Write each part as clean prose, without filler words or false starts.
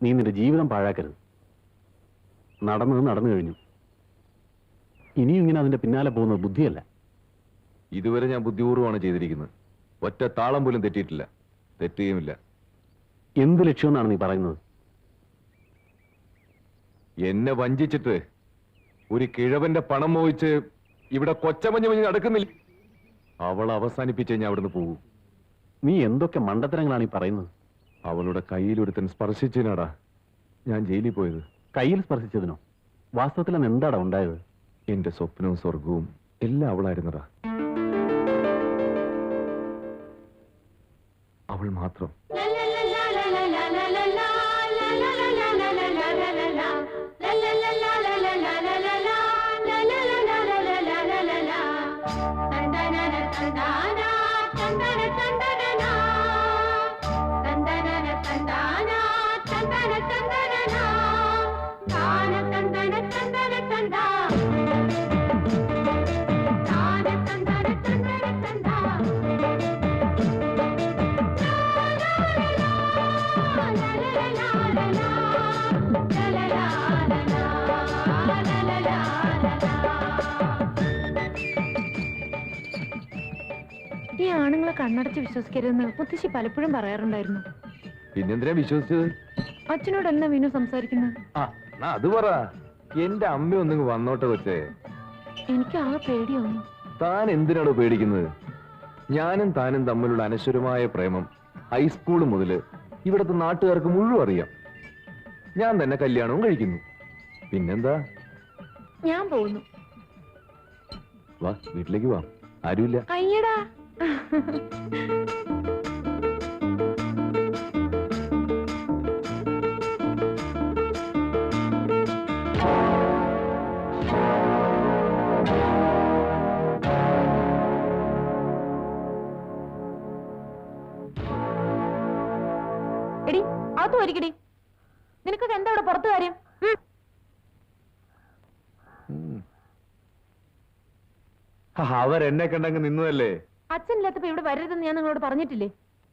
നീ നിന്റെ ജീവിതം പാഴാക്കരുത്. നടന്നത് നടന്നു കഴിഞ്ഞു. ഇനിയും ഇങ്ങനെ അതിന്റെ പിന്നാലെ പോകുന്നത് ബുദ്ധിയല്ല. ഇതുവരെ ഞാൻ ബുദ്ധിപൂർവ്വമാണ് ചെയ്തിരിക്കുന്നത്. ഒറ്റ താളം പോലും തെറ്റിയിട്ടില്ല, തെറ്റുകയുമില്ല. എന്ത് ലക്ഷ്യമെന്നാണ് നീ പറയുന്നത്? എന്നെ വഞ്ചിച്ചിട്ട് ഒരു കിഴവന്റെ പണം മോഹിച്ച് ഇവിടെ കൊച്ചമഞ്ഞ് നടക്കുന്നില്ല. അവൾ അവസാനിപ്പിച്ച് ഞാൻ അവിടുന്ന് പോകും. നീ എന്തൊക്കെ മണ്ടത്തരങ്ങളാണ് ഈ പറയുന്നത്? അവളുടെ കയ്യിലൊരുത്തൻ സ്പർശിച്ചതിനാടാ ഞാൻ ജയിലിൽ പോയത്. കയ്യിൽ സ്പർശിച്ചതിനോ? വാസ്തവത്തിൽ അന്ന് എന്താടാ ഉണ്ടായത്? എന്റെ സ്വപ്നവും സ്വർഗവും എല്ലാം അവളായിരുന്നടാ. അവൾ മാത്രം. ഈ ആണുങ്ങളെ കണ്ണടച്ച് വിശ്വസിക്കരുതെന്ന് മുത്തശ്ശി പലപ്പോഴും പറയാറുണ്ടായിരുന്നു. പിന്നെന്തിനാ വിശ്വസിച്ചത്? അച്ഛനോട് എന്നാ വിനു സംസാരിക്കുന്നത്? അത് പറ. എന്റെ അമ്മ ഒന്നിങ്ങ് വന്നോട്ടെ കൊച്ചേ. എനിക്ക് ആകെ പേടിയാവുന്നു. താൻ എന്തിനാണോ പേടിക്കുന്നത്? ഞാനും താനും തമ്മിലുള്ള അനശ്വരമായ പ്രേമം ഹൈസ്കൂൾ മുതല് ഇവിടുത്തെ നാട്ടുകാർക്ക് മുഴുവൻ അറിയാം. ഞാൻ തന്നെ കല്യാണവും കഴിക്കുന്നു. പിന്നെന്താ? ഞാൻ പോകുന്നു. വാ, വീട്ടിലേക്ക് വാ. ആരുമില്ല. അയ്യടാ. എടി അത് ഒരിക്കടി. നിനക്കൊക്കെ എന്താ ഇവിടെ പുറത്തു കാര്യം? അവരെന്നെ കണ്ടങ്ങ് നിന്നതല്ലേ. അച്ഛനില്ലാത്തപ്പോ ഇവിടെ വരരുതെന്ന് ഞാൻ നിങ്ങളോട് പറഞ്ഞിട്ടില്ലേ?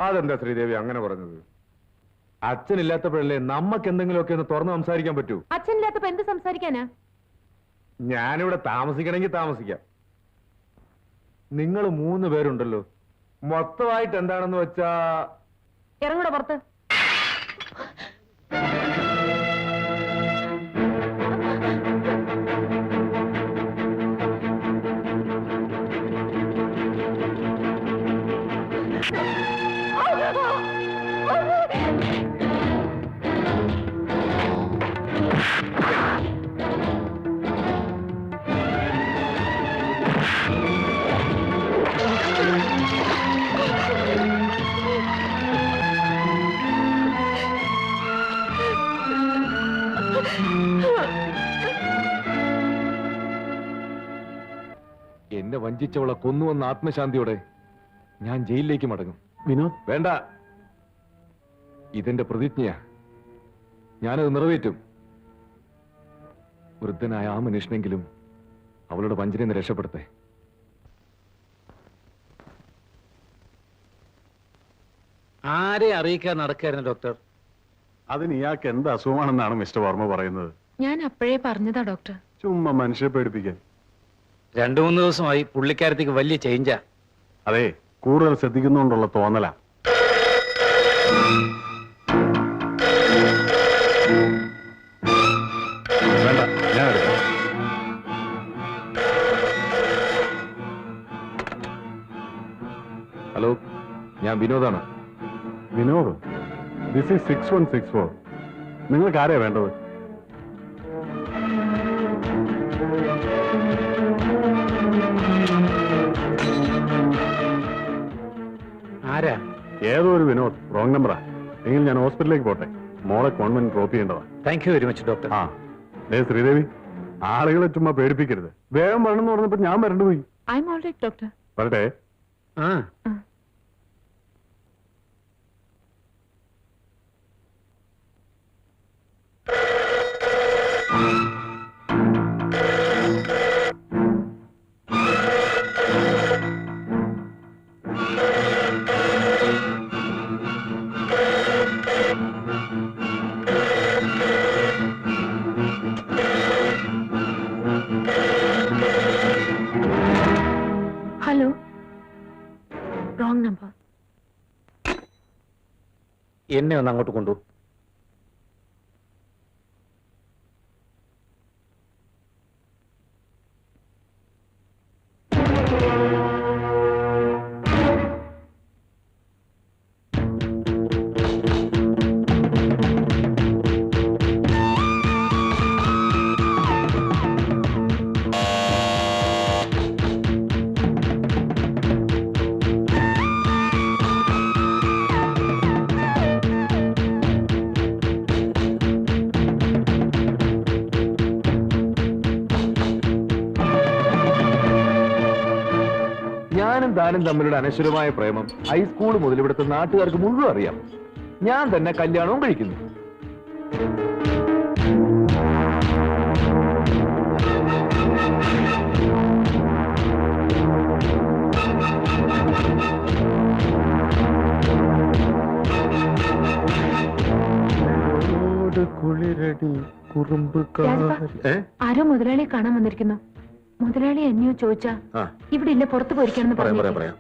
അതെന്താ ശ്രീദേവി അങ്ങനെ പറഞ്ഞത്? അച്ഛനില്ലാത്തപ്പോഴല്ലേ നമുക്ക് എന്തെങ്കിലുമൊക്കെ ഒന്ന് തുറന്ന് സംസാരിക്കാൻ പറ്റൂ. അച്ഛനില്ലാത്തപ്പോ എന്ത് സംസാരിക്കാനാ? ഞാനിവിടെ താമസിക്കണമെങ്കിൽ താമസിക്കാം. നിങ്ങൾ 3 പേരുണ്ടല്ലോ, മൊത്തമായിട്ട് എന്താണെന്ന് വെച്ചാ ഇറങ്ങൂടെ പുറത്ത്. എന്നെ വഞ്ചിച്ചവളെ കൊന്നുവന്ന ആത്മശാന്തിയോടെ ഞാൻ ജയിലിലേക്ക് മടങ്ങും. വിനോദ്, വേണ്ട. ഇതെന്റെ പ്രതിജ്ഞയാ. ഞാനത് നിറവേറ്റും. വൃദ്ധനായ ആ മനുഷ്യനെങ്കിലും അവളുടെ വഞ്ചനയിൽ നിന്ന് രക്ഷപ്പെടുത്തേ. ആരെ അറിയിക്കാൻ നടക്കായിരുന്നു ഡോക്ടർ? അതിന് ഇയാൾക്ക് എന്ത് അസുഖമാണെന്നാണ് മിസ്റ്റർ വർമ്മ പറയുന്നത്? ഞാൻ അപ്പോഴേ പറഞ്ഞതാ ഡോക്ടർ. ചുമ്മാ മനുഷ്യരെ പേടിപ്പിക്കാൻ. 2-3 ദിവസമായി പുള്ളിക്കാരത്തേക്ക് വലിയ ചേഞ്ചാ. അതെ, കൂടുതൽ ശ്രദ്ധിക്കുന്നുകൊണ്ടുള്ള തോന്നലാ. വേണ്ട, ഞാൻ എടുക്കാം. ഹലോ, ഞാൻ വിനോദാണ്. Vinod, this is 6164. നിങ്ങൾക്ക് ആരെയാ വേണ്ടത്? ആരാ? ഏതോ ഒരു വിനോദ്. റോങ് നമ്പറാ. എങ്കിൽ ഞാൻ ഹോസ്പിറ്റലിലേക്ക് പോട്ടെ. മോളെ കോൺവെന്റ് ഡ്രോപ്പ് ചെയ്യേണ്ടതാ. Thank you very much doctor. Sreedevi, ആളുകളെ ചുമ്മാ പേടിപ്പിക്കരുത്. വേഗം വരണമെന്ന് പറഞ്ഞപ്പോ ഞാൻ വരണ്ടു പോയി. I'm all right doctor. വരട്ടെ. എന്നെ ഒന്ന് അങ്ങോട്ട് കൊണ്ടു. ഞാനും താനും തമ്മിലുള്ള അനശ്വരമായ പ്രേമം ഹൈസ്കൂൾ മുതൽ ഇവിടുത്തെ നാട്ടുകാർക്ക് മുഴുവൻ അറിയാം. ഞാൻ തന്നെ കല്യാണവും കഴിക്കുന്നു. കുളിരടി കുറുമ്പ് ആരോ മുതലാളിയെ കാണാൻ വന്നിരിക്കുന്നു. മുതലാളി എന്നെയോ ചോദിച്ചാ ഇവിടെ ഇല്ല, പുറത്ത് പോയിരിക്കാണെന്ന് പറഞ്ഞു.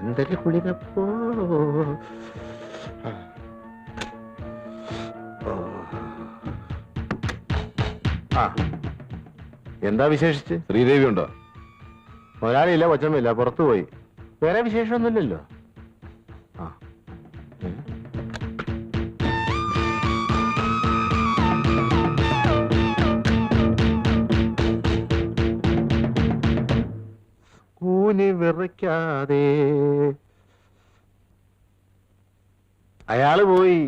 എന്തൊരു കുളിരപ്പോ. എന്താ വിശേഷിച്ച്? ശ്രീദേവി ഉണ്ടോ? മുതലാളിയില്ല, കൊച്ചമ്മയില്ല, പുറത്തു പോയി. വേറെ വിശേഷമൊന്നുമില്ലല്ലോ. കൂനി വിറയ്ക്കാതെ അയാള് പോയി.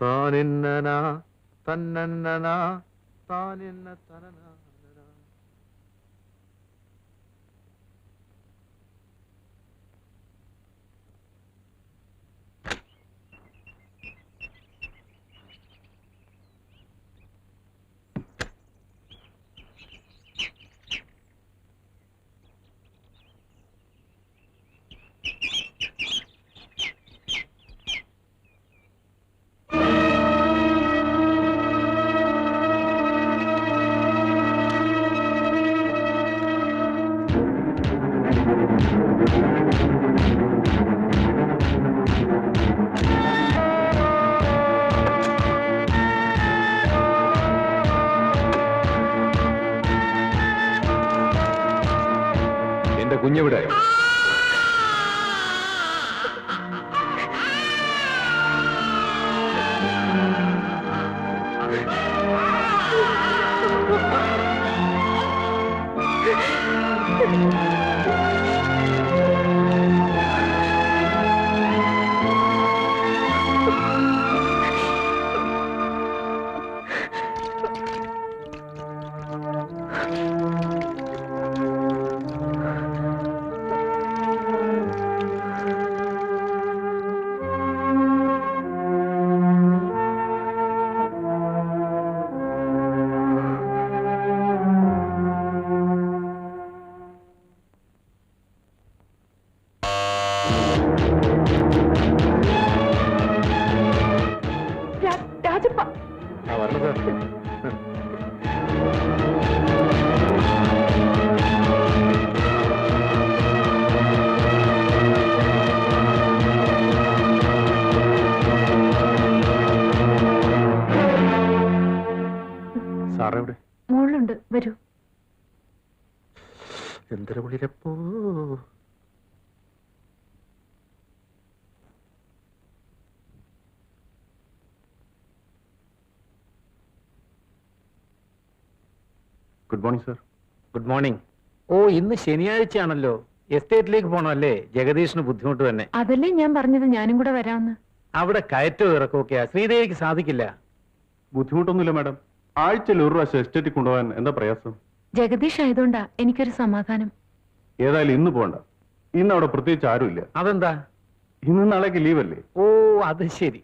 താനിന്നനാ തന്നന്നനാ താനിന്ന തനനാ. എന്റെ കുഞ്ഞെവിടെ? രാജപ്പ സാറെവിടെ? മുകളിലുണ്ട്, വരൂ. എന്തൊരു കുളിരപ്പോ. Good morning sir. Good morning. ഓ, ഇന്ന് ശനിയാഴ്ചയാണല്ലോ. എസ്റ്റേറ്റിലേക്ക് പോകണമല്ലേ? ജഗദീഷിന് ബുദ്ധിമുട്ട് തന്നെ. അതല്ലേ ഞാൻ പറഞ്ഞത്, ഞാനും കൂടെ വരാമെന്ന്. അവിടെ കയറ്റവും ഇറക്കമൊക്കെയാ, ശ്രീദേവിക്ക് സാധിക്കില്ല. ബുദ്ധിമുട്ടൊന്നുമില്ല മാഡം. ആഴ്ചയിൽ ഒരു പ്രാവശ്യം എസ്റ്റേറ്റിൽ കൊണ്ടുപോകാൻ എന്താ പ്രയാസം? ജഗദീഷ് ആയതുകൊണ്ടാ എനിക്കൊരു സമാധാനം. ഏതായാലും ഇന്ന് പോകണ്ട. ഇന്ന് അവിടെ പ്രത്യേകിച്ച് ആരുമില്ല. അതെന്താ? ഇന്ന് നാളേക്ക് ലീവല്ലേ? ഓ, അത് ശരി.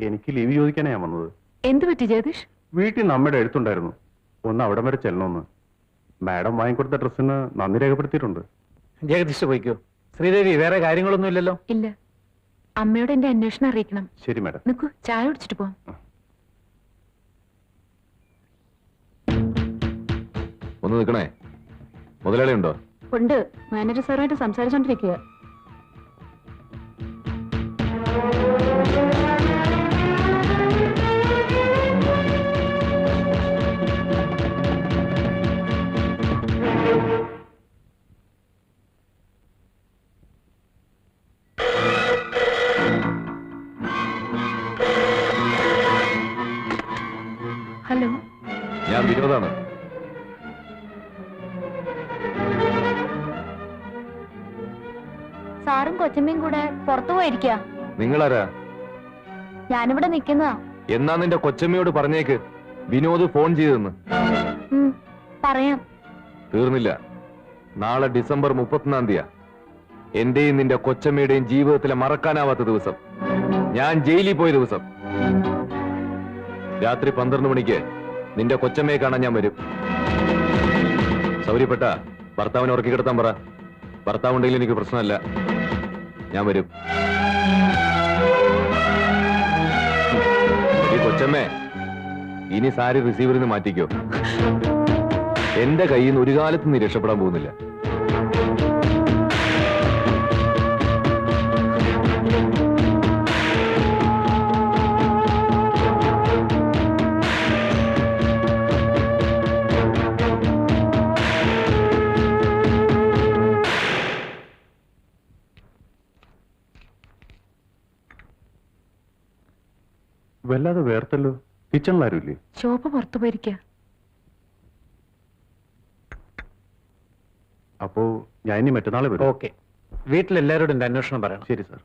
എനിക്ക് ലീവ് ചോദിക്കാനാ ഞാൻ വന്നത്. എന്ത് പറ്റി ജഗദീഷ്? വീട്ടിൽ നമ്മുടെ എഴുത്തുണ്ടായിരുന്നു, ഒന്ന് അവിടം വരെ ചെല്ലണമെന്ന്. മാഡം വാങ്ങിക്കൊടുത്ത ഡ്രസ്സിന് നന്ദി രേഖപ്പെടുത്തിയിട്ടുണ്ട്. ജഗദീഷ് പോയിക്കോ. ശ്രീദേവി, വേറെ കാര്യങ്ങളൊന്നുമില്ലല്ലോ? ഇല്ല. അമ്മയോട് എന്റെ അന്വേഷണം അറിയിക്കണം. ശരി മാഡം. നിക്കൂ, ചായ കുടിച്ചിട്ട് പോവാം. ഒന്ന് നിൽക്കണേ. മുതലാളി ഉണ്ടോ? ഉണ്ട്, മാനേജർ സാറുമായിട്ട് സംസാരിച്ചോണ്ടിരിക്കുക. ഹലോ, ഞാൻ വിനോദാണ്. സാറും കൊച്ചമ്മയും കൂടെ പുറത്തു പോയിരിക്കുക. നിങ്ങളാരാ? ഞാനിവിടെ നിക്കുന്നതാ. എന്നാ നിന്റെ കൊച്ചമ്മയോട് പറഞ്ഞേക്ക് വിനോദ് ഫോൺ ചെയ്തെന്ന്. പറയാം. തീർന്നില്ല. നാളെ ഡിസംബർ 31 എന്റെയും നിന്റെ കൊച്ചമ്മയുടെയും ജീവിതത്തിലെ മറക്കാനാവാത്ത ദിവസം, ഞാൻ ജയിലിൽ പോയ ദിവസം. രാത്രി 12 മണിക്ക് നിന്റെ കൊച്ചമ്മയെ കാണാൻ ഞാൻ വരും. സൗകര്യപ്പെട്ട ഭർത്താവിനെ ഉറക്കി കിടത്താൻ പറ. ഭർത്താവുണ്ടെങ്കിൽ എനിക്ക് പ്രശ്നമല്ല, ഞാൻ വരും. ഈ കൊച്ചമ്മേ, ഇനി സാരി റിസീവറിൽ നിന്ന് മാറ്റിക്കോ. എന്റെ കയ്യിൽ നിന്ന് ഒരു കാലത്ത് നീ രക്ഷപ്പെടാൻ പോകുന്നില്ല. വല്ലാതെ വേർത്തല്ലോ. കിച്ചണിലാരുമില്ലേ? ശോഭ പുറത്തു പോയിരിക്കുക. അപ്പോ ഞാൻ ഇനി മറ്റന്നാളെ വരും. ഓക്കെ, വീട്ടിലെല്ലാവരോടും എന്റെ അന്വേഷണം പറയണം. ശരി സാർ.